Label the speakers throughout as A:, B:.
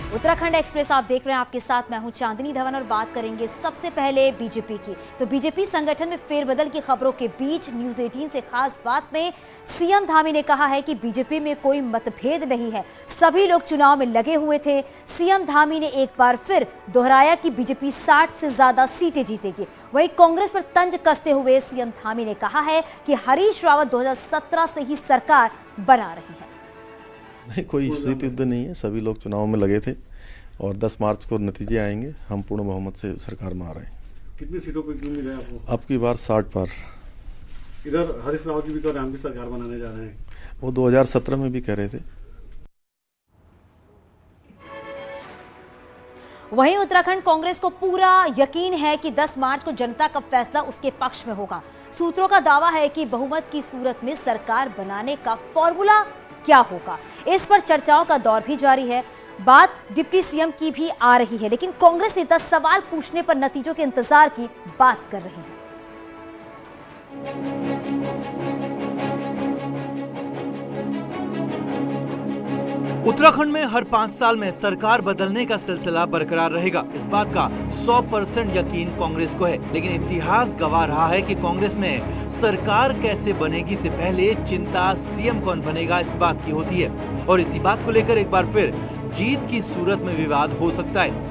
A: Uttarakhand express आप देख रहे हैं, आपके साथ मैं हूं चांदनी धवन और बात करेंगे सबसे पहले बीजेपी की। तो बीजेपी संगठन में फेरबदल की खबरों के बीच न्यूज 18 से खास बात में सीएम धामी ने कहा है कि बीजेपी में कोई मतभेद नहीं है, सभी लोग चुनाव में लगे हुए थे। सीएम धामी ने एक बार फिर दोहराया कि बीजेपी 60 से ज्यादा सीटें जीतेगी। वहीं कांग्रेस पर तंज कसते हुए सीएम धामी ने कहा है कि हरीश रावत 2017 से ही सरकार बना रहे हैं।
B: नहीं, कोई सीट युद्ध नहीं है, सभी लोग चुनाव में लगे थे और 10 मार्च को नतीजे आएंगे। हम पूर्ण बहुमत से सरकार में आ रहे हैं।
C: कितनी सीटों पर क्यों मिल रहा है आपको?
B: अब की बार 60 पर।
C: इधर हरीश रावत जी भी कह रहे हैं हम भी सरकार बनाने जा रहे हैं।
B: वो 2017 में भी कह रहे थे।
A: वहीं उत्तराखंड कांग्रेस को पूरा यकीन है कि 10 मार्च को जनता का फैसला उसके पक्ष में होगा। सूत्रों का दावा है कि बहुमत की सूरत में सरकार बनाने का फॉर्मूला क्या होगा, इस पर चर्चाओं का दौर भी जारी है। बात डिप्टी सीएम की भी आ रही है, लेकिन कांग्रेस नेता सवाल पूछने पर नतीजों के इंतजार की बात कर रहे हैं।
D: उत्तराखंड में हर 5 साल में सरकार बदलने का सिलसिला बरकरार रहेगा, इस बात का 100% यकीन कांग्रेस को है। लेकिन इतिहास गवाह रहा है कि कांग्रेस में सरकार कैसे बनेगी से पहले चिंता सीएम कौन बनेगा इस बात की होती है, और इसी बात को लेकर एक बार फिर जीत की सूरत में विवाद हो सकता है।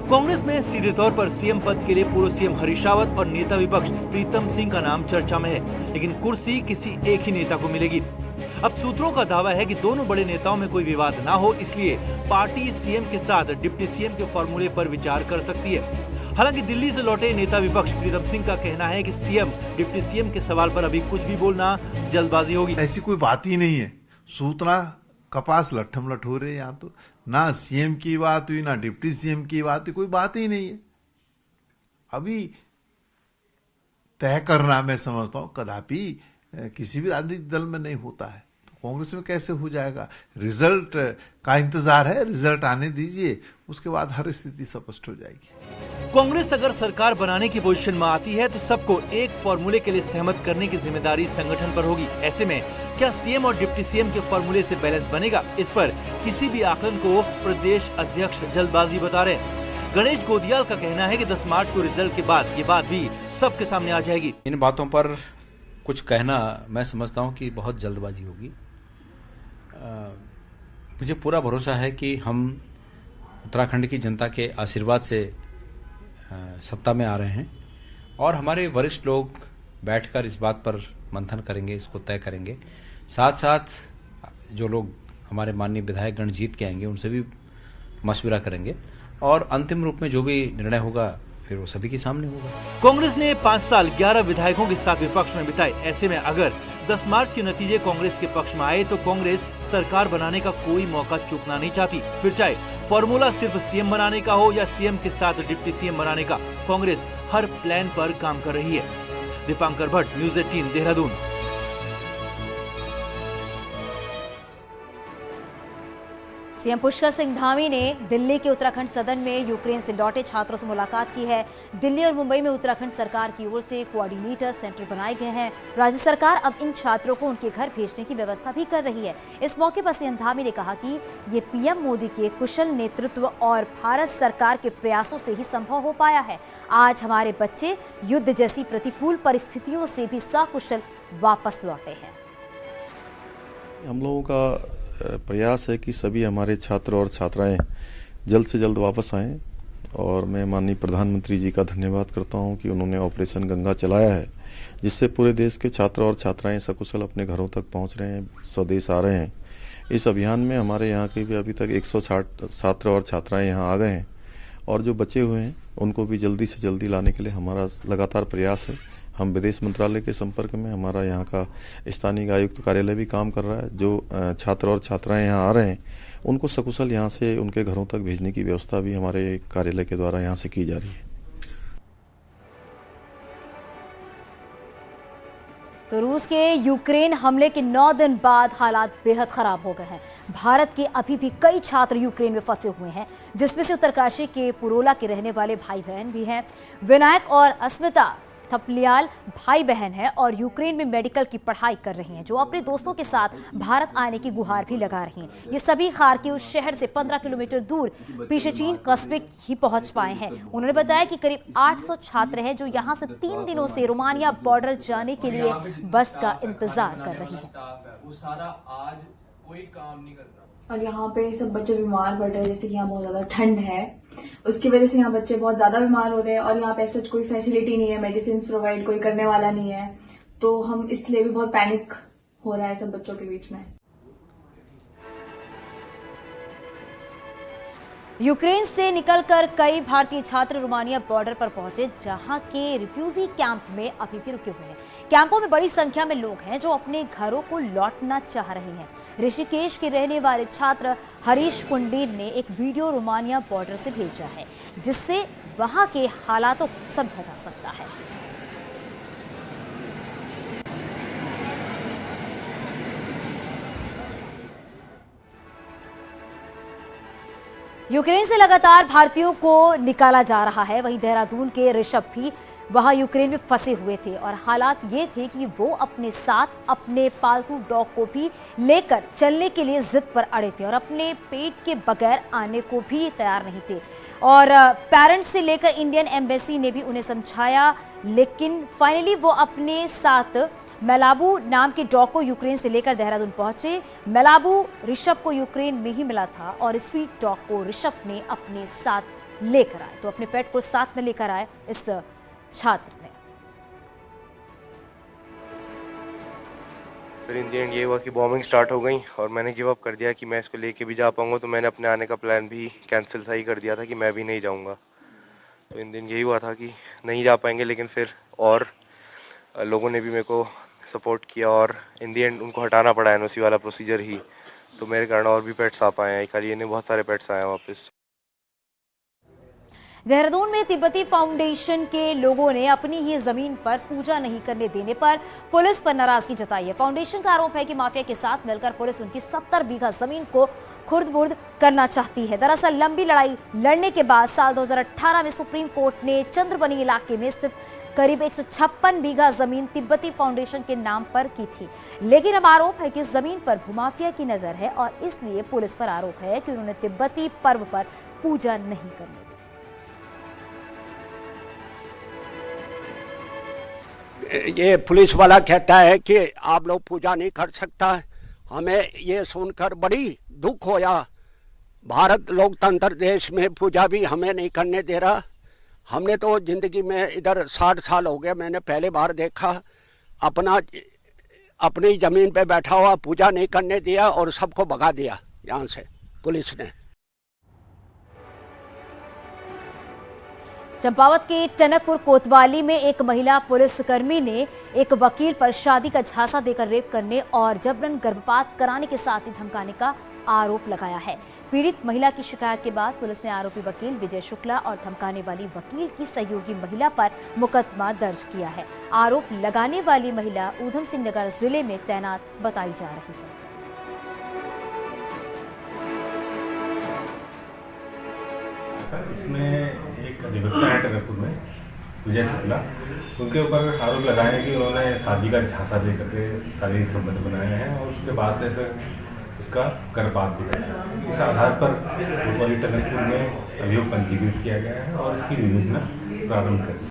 D: कांग्रेस में सीधे तौर पर सीएम पद के लिए पूर्व सीएम हरीश रावत और नेता विपक्ष प्रीतम सिंह का नाम चर्चा में है, लेकिन कुर्सी किसी एक ही नेता को मिलेगी। अब सूत्रों का दावा है कि दोनों बड़े नेताओं में कोई विवाद ना हो, इसलिए पार्टी सीएम के साथ डिप्टी सीएम के फॉर्मूले पर विचार कर सकती है। हालांकि दिल्ली से लौटे नेता विपक्ष प्रीतम सिंह का कहना है कि सीएम डिप्टी सीएम के सवाल पर अभी कुछ भी बोलना जल्दबाजी होगी।
E: ऐसी कोई बात ही नहीं है। सूतना कपास लट्ठम लठोरे, यहाँ तो ना सीएम की बात हुई ना डिप्टी सीएम की बात हुई, कोई बात ही नहीं है। अभी तय करना मैं समझता हूँ कदापि किसी भी राजनीतिक दल में नहीं होता है, तो कांग्रेस में कैसे हो जाएगा। रिजल्ट का इंतजार है, रिजल्ट आने दीजिए, उसके बाद हर स्थिति स्पष्ट हो जाएगी।
D: कांग्रेस अगर सरकार बनाने की पोजीशन में आती है तो सबको एक फॉर्मूले के लिए सहमत करने की जिम्मेदारी संगठन पर होगी। ऐसे में क्या सीएम और डिप्टी सीएम के फॉर्मूले से बैलेंस बनेगा, इस पर किसी भी आकलन को प्रदेश अध्यक्ष जल्दबाजी बता रहे हैं। गणेश गोदियाल का कहना है कि 10 मार्च को रिजल्ट के बाद ये बात भी सबके सामने आ जाएगी।
F: इन बातों पर कुछ कहना मैं समझता हूं कि बहुत जल्दबाजी होगी। मुझे पूरा भरोसा है कि हम उत्तराखंड की जनता के आशीर्वाद से सत्ता में आ रहे हैं और हमारे वरिष्ठ लोग बैठकर इस बात पर मंथन करेंगे, इसको तय करेंगे। साथ साथ जो लोग हमारे माननीय विधायक गण जीत के आएंगे उनसे भी मशविरा करेंगे और अंतिम रूप में जो भी निर्णय होगा फिर वो सभी के सामने होगा।
D: कांग्रेस ने 5 साल 11 विधायकों के साथ विपक्ष में बिताए। ऐसे में अगर 10 मार्च के नतीजे कांग्रेस के पक्ष में आए तो कांग्रेस सरकार बनाने का कोई मौका चूकना नहीं चाहती। फिर चाहे फॉर्मूला सिर्फ सीएम बनाने का हो या सीएम के साथ डिप्टी सीएम बनाने का, कांग्रेस हर प्लान पर काम कर रही है। दीपांकर भट्ट, न्यूज 18, देहरादून।
A: सीएम पुष्कर सिंह धामी ने दिल्ली के उत्तराखंड सदन में यूक्रेन से लौटे छात्रों से मुलाकात की है। दिल्ली और मुंबई में उत्तराखंड सरकार की ओर से कोऑर्डिनेटर सेंटर बनाए गए हैं। राज्य सरकार अब इन छात्रों को उनके घर भेजने की व्यवस्था भी कर रही है। इस मौके पर सीएम धामी ने कहा कि ये पीएम मोदी के कुशल नेतृत्व और भारत सरकार के प्रयासों से ही संभव हो पाया है। आज हमारे बच्चे युद्ध जैसी प्रतिकूल परिस्थितियों से भी सकुशल वापस लौटे हैं।
B: हम लोगों का प्रयास है कि सभी हमारे छात्र और छात्राएं जल्द से जल्द वापस आएं, और मैं माननीय प्रधानमंत्री जी का धन्यवाद करता हूं कि उन्होंने ऑपरेशन गंगा चलाया है, जिससे पूरे देश के छात्र और छात्राएं सकुशल अपने घरों तक पहुंच रहे हैं, स्वदेश आ रहे हैं। इस अभियान में हमारे यहाँ के भी अभी तक 160 छात्र और छात्राएं यहाँ आ गए हैं, और जो बचे हुए हैं उनको भी जल्दी से जल्दी लाने के लिए हमारा लगातार प्रयास है। हम विदेश मंत्रालय के संपर्क में, हमारा यहाँ का स्थानीय आयुक्त कार्यालय भी काम कर रहा है। जो छात्र और छात्राएं यहाँ आ रहे हैं उनको सकुशल यहाँ से उनके घरों तक भेजने की व्यवस्था भी हमारे कार्यालय के द्वारा यहाँ से की जा रही है।
A: तो रूस के यूक्रेन हमले के 9 दिन बाद हालात बेहद खराब हो गए हैं। भारत के अभी भी कई छात्र यूक्रेन में फंसे हुए हैं, जिसमें से उत्तरकाशी के पुरोला के रहने वाले भाई बहन भी हैं। विनायक और अस्मिता थपलियाल भाई बहन हैं और यूक्रेन में मेडिकल की पढ़ाई कर रही हैं, जो अपने दोस्तों के साथ भारत आने की गुहार भी लगा रही हैं। ये सभी खार्किव शहर से 15 किलोमीटर दूर पीशेचीन कस्बे ही पहुंच पाए हैं। उन्होंने बताया कि करीब 800 छात्र हैं जो यहां से 3 दिनों से रोमानिया बॉर्डर जाने के लिए बस का इंतजार कर रहे हैं।
G: वो सारा आज कोई काम नहीं करता
H: और यहाँ पे सब बच्चे बीमार पड़ रहे हैं, जैसे कि यहाँ बहुत ज्यादा ठंड है, उसकी वजह से यहाँ बच्चे बहुत ज्यादा बीमार हो रहे हैं और यहाँ पे ऐसा कोई फैसिलिटी नहीं है, मेडिसिन प्रोवाइड कोई करने वाला नहीं है, तो हम इसलिए भी बहुत पैनिक हो रहा है सब बच्चों के बीच में।
A: यूक्रेन से निकलकर कई भारतीय छात्र रोमानिया बॉर्डर पर पहुंचे, जहां के रिफ्यूजी कैंप में अभी भी रुके हुए हैं। कैंपों में बड़ी संख्या में लोग हैं जो अपने घरों को लौटना चाह रहे हैं। ऋषिकेश के रहने वाले छात्र हरीश पुंडीर ने एक वीडियो रोमानिया बॉर्डर से भेजा है, जिससे वहां के हालातों को समझा जा सकता है। यूक्रेन से लगातार भारतीयों को निकाला जा रहा है। वहीं देहरादून के ऋषभ भी वहां यूक्रेन में फंसे हुए थे और हालात ये थे कि वो अपने साथ अपने पालतू डॉग को भी लेकर चलने के लिए जिद पर अड़े थे और अपने पेट के बगैर आने को भी तैयार नहीं थे। और पेरेंट्स से लेकर इंडियन एम्बेसी ने भी उन्हें समझाया, लेकिन फाइनली वो अपने साथ मेलाबू नाम के डॉग को यूक्रेन से लेकर देहरादून पहुंचे। मेलाबू ऋषभ को यूक्रेन में ही मिला था और स्वीट डॉग को ऋषभ ने अपने साथ लेकर आए, तो अपने पेट को साथ में लेकर आए इस छात्र ने।
I: फिर इन द एंड ये हुआ कि बॉम्बिंग स्टार्ट हो गई और मैंने गिव अप कर दिया कि मैं इसको लेके भी जा पाऊंगा, तो मैंने अपने आने का प्लान भी कैंसिल सही कर दिया था कि मैं भी नहीं जाऊंगा। तो इन दिन यही हुआ था कि नहीं जा पाएंगे, लेकिन फिर और लोगों ने भी मेरे को सपोर्ट किया और इन दी एंड उनको हटाना पड़ा एनओसी वाला प्रोसीजर ही, तो मेरे कारण और भी पेट्स आ पाए हैं। खाली नहीं, बहुत सारे पेट्स आए हैं वापस।
A: देहरादून में तिब्बती फाउंडेशन के लोगों ने अपनी ही जमीन पर पूजा नहीं करने देने पर पुलिस पर नाराजगी जताई है। फाउंडेशन का आरोप है कि माफिया के साथ मिलकर पुलिस उनकी 70 बीघा जमीन को खुर्द-बुर्द करना चाहती है। दरअसल लंबी लड़ाई लड़ने के बाद साल 2018 में सुप्रीम कोर्ट ने चंद्रबनी इलाके में स्थित करीब 156 बीघा जमीन तिब्बती फाउंडेशन के नाम पर की थी, लेकिन अब आरोप है कि इस जमीन पर भूमाफिया की नजर है और इसलिए पुलिस पर आरोप है कि उन्होंने तिब्बती पर्व पर पूजा नहीं करनी।
J: ये पुलिस वाला कहता है कि आप लोग पूजा नहीं कर सकता। हमें ये सुनकर बड़ी दुख होया। भारत लोकतंत्र देश में पूजा भी हमें नहीं करने दे रहा। हमने तो जिंदगी में इधर 60 साल हो गए, मैंने पहले बार देखा अपनी जमीन पे बैठा हुआ पूजा नहीं करने दिया और सबको भगा दिया यहाँ से पुलिस ने।
A: चंपावत के टनकपुर कोतवाली में एक महिला पुलिसकर्मी ने एक वकील पर शादी का झांसा देकर रेप करने और जबरन गर्भपात कराने के साथ ही धमकाने का आरोप लगाया है। पीड़ित महिला की शिकायत के बाद पुलिस ने आरोपी वकील विजय शुक्ला और धमकाने वाली वकील की सहयोगी महिला पर मुकदमा दर्ज किया है। आरोप लगाने वाली महिला ऊधम सिंह नगर जिले में तैनात बताई जा रही है।
K: इसमें एक अधिवक्ता है टनकपुर में विजय शुक्ला, उनके ऊपर आरोप लगाए कि उन्होंने शादी का झांसा दे करके शारीरिक संबंध बनाए हैं और उसके बाद से फिर उसका गर्भपात भी कराया। इस आधार पर कोतवाली टनकपुर में अभियोग पंजीकृत किया गया है और इसकी विवेचना प्रारंभ कर दी।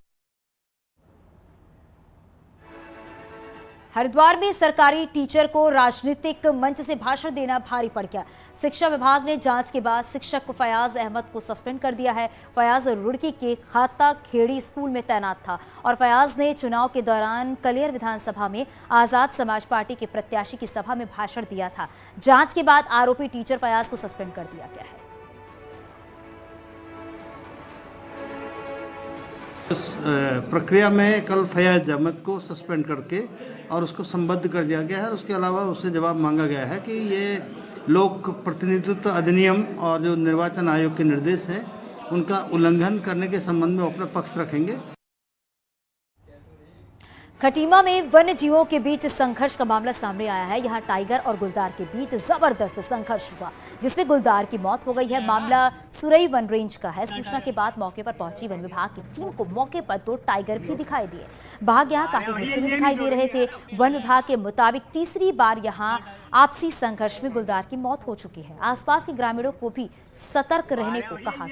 A: हरिद्वार में सरकारी टीचर को राजनीतिक मंच से भाषण देना भारी पड़ गया। शिक्षा विभाग ने जांच के बाद शिक्षक फयाज अहमद को सस्पेंड कर दिया है। फयाज रुड़की के खाता खेड़ी स्कूल में तैनात था और फयाज ने चुनाव के दौरान कलियर विधानसभा में आजाद समाज पार्टी के प्रत्याशी की सभा में भाषण दिया था। जांच के बाद आरोपी टीचर फयाज को सस्पेंड कर दिया गया है।
L: प्रक्रिया में कल फयाज अहमद को सस्पेंड करके और उसको संबद्ध कर दिया गया है। उसके अलावा उससे जवाब मांगा गया है कि ये लोक प्रतिनिधित्व अधिनियम और जो निर्वाचन आयोग के निर्देश हैं उनका उल्लंघन करने के संबंध में अपना पक्ष रखेंगे।
A: खटीमा में वन्य जीवों के बीच संघर्ष का मामला सामने आया है। यहां टाइगर और गुलदार के बीच जबरदस्त संघर्ष हुआ, जिसमें गुलदार की मौत हो गई है। मामला सुरई वन रेंज का है। सूचना के बाद मौके पर पहुंची वन विभाग की टीम को मौके पर 2 टाइगर भी दिखाई दिए। बाघ यहां काफी गुस्से में दिखाई दे रहे थे। वन विभाग के मुताबिक तीसरी बार यहां आपसी संघर्ष में गुलदार की मौत हो चुकी है। आसपास के ग्रामीणों को भी सतर्क रहने को कहा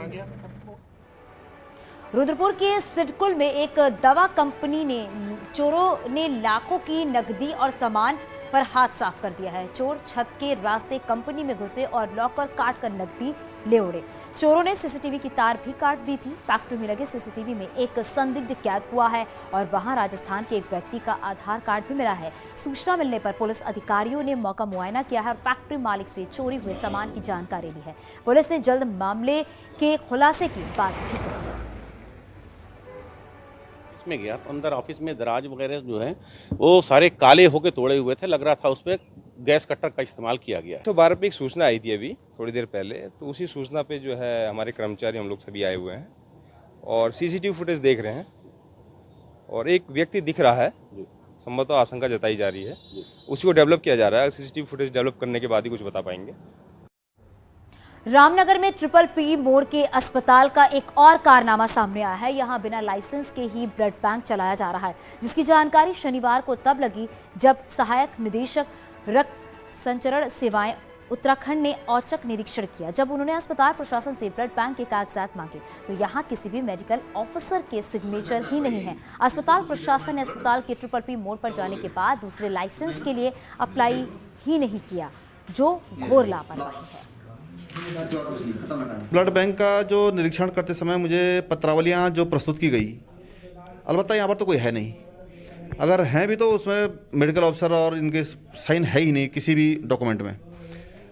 A: गया। रुद्रपुर के सिडकुल में एक दवा कंपनी ने चोरों ने लाखों की नकदी और सामान पर हाथ साफ कर दिया है। चोर छत के रास्ते कंपनी में घुसे और लॉकर काट कर नकदी ले उड़े। चोरों ने सीसीटीवी की तार भी काट दी थी। फैक्ट्री में लगे सीसीटीवी में एक संदिग्ध कैद हुआ है और वहां राजस्थान के एक व्यक्ति का आधार कार्ड भी मिला है। सूचना मिलने पर पुलिस अधिकारियों ने मौका मुआयना किया है और फैक्ट्री मालिक से चोरी हुए सामान की जानकारी ली है। पुलिस ने जल्द मामले के खुलासे की बात भी कही है।
M: में गया तो अंदर ऑफिस में दराज वगैरह जो है वो सारे काले होके तोड़े हुए थे। लग रहा था उसपे गैस कटर का इस्तेमाल किया गया है।
N: 112 पे एक सूचना आई थी अभी थोड़ी देर पहले, तो उसी सूचना पे जो है हमारे कर्मचारी हम लोग सभी आए हुए हैं और सीसीटीवी फुटेज देख रहे हैं और एक व्यक्ति दिख रहा है, संभवतः आशंका जताई जा रही है, उसी को डेवलप किया जा रहा है। सीसीटीवी फुटेज डेवलप करने के बाद ही कुछ बता पाएंगे।
A: रामनगर में PPP मोड़ के अस्पताल का एक और कारनामा सामने आया है। यहां बिना लाइसेंस के ही ब्लड बैंक चलाया जा रहा है, जिसकी जानकारी शनिवार को तब लगी जब सहायक निदेशक रक्त संचरण सेवाएं उत्तराखंड ने औचक निरीक्षण किया। जब उन्होंने अस्पताल प्रशासन से ब्लड बैंक के कागजात मांगे तो यहां किसी भी मेडिकल ऑफिसर के सिग्नेचर ही नहीं है। अस्पताल प्रशासन ने अस्पताल के PPP मोड़ पर जाने के बाद दूसरे लाइसेंस के लिए अप्लाई ही नहीं किया, जो घोर लापरवाही है।
O: ब्लड बैंक का जो निरीक्षण करते समय मुझे पत्रावलियाँ जो प्रस्तुत की गई, अलबत्ता यहाँ पर तो कोई है नहीं। अगर हैं भी तो उसमें मेडिकल ऑफिसर और इनके साइन है ही नहीं किसी भी डॉक्यूमेंट में,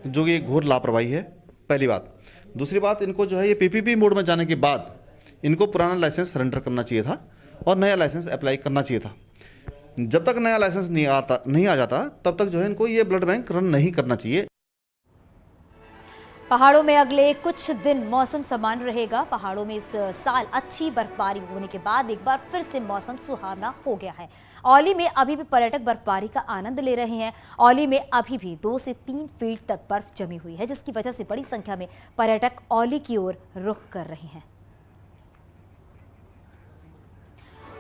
O: जो कि घोर लापरवाही है, पहली बात। दूसरी बात, इनको जो है ये PPP मोड में जाने के बाद इनको पुराना लाइसेंस सरेंडर करना चाहिए था और नया लाइसेंस अप्लाई करना चाहिए था। जब तक नया लाइसेंस नहीं आ जाता तब तक जो है इनको ये ब्लड बैंक रन नहीं करना चाहिए।
A: पहाड़ों में अगले कुछ दिन मौसम सामान्य रहेगा। पहाड़ों में इस साल अच्छी बर्फबारी होने के बाद एक बार फिर से मौसम सुहावना हो गया है। औली में अभी भी पर्यटक बर्फबारी का आनंद ले रहे हैं। औली में अभी भी 2 से 3 फीट तक बर्फ जमी हुई है, जिसकी वजह से बड़ी संख्या में पर्यटक औली की ओर रुख कर रहे हैं।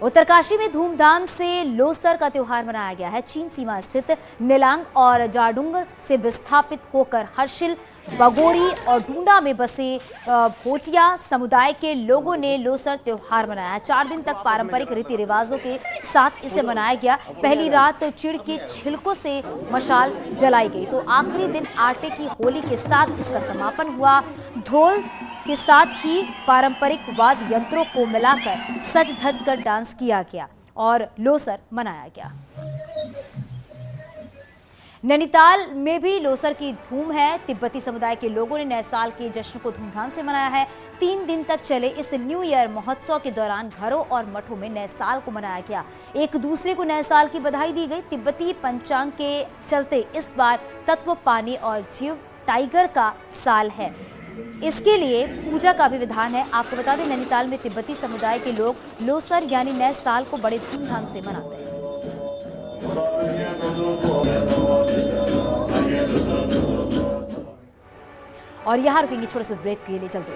A: उत्तरकाशी में धूमधाम से लोसर का त्योहार मनाया गया है। चीन सीमा स्थित निलांग और जाडुंग से विस्थापित होकर हर्षिल, बगोरी और डूंडा में बसे भोटिया समुदाय के लोगों ने लोसर त्योहार मनाया। 4 दिन तक पारंपरिक रीति रिवाजों के साथ इसे मनाया गया। पहली रात चिड़ के छिलकों से मशाल जलाई गई तो आखिरी दिन आटे की होली के साथ इसका समापन हुआ। ढोल के साथ ही पारंपरिक वाद्य यंत्रों को मिलाकर सज धज कर डांस किया गया और लोसर मनाया गया। नैनीताल में भी लोसर की धूम है। तिब्बती समुदाय के लोगों ने नए साल के जश्न को धूमधाम से मनाया है। 3 दिन तक चले इस न्यू ईयर महोत्सव के दौरान घरों और मठों में नए साल को मनाया गया। एक दूसरे को नए साल की बधाई दी गई। तिब्बती पंचांग के चलते इस बार तत्व, पानी और जीव टाइगर का साल है। इसके लिए पूजा का भी विधान है। आपको बता दें, नैनीताल में तिब्बती समुदाय के लोग लोसर यानी नए साल को बड़े धूमधाम से मनाते हैं। और यहाँ रुकेंगे छोटे से ब्रेक के लिए, जल्दी।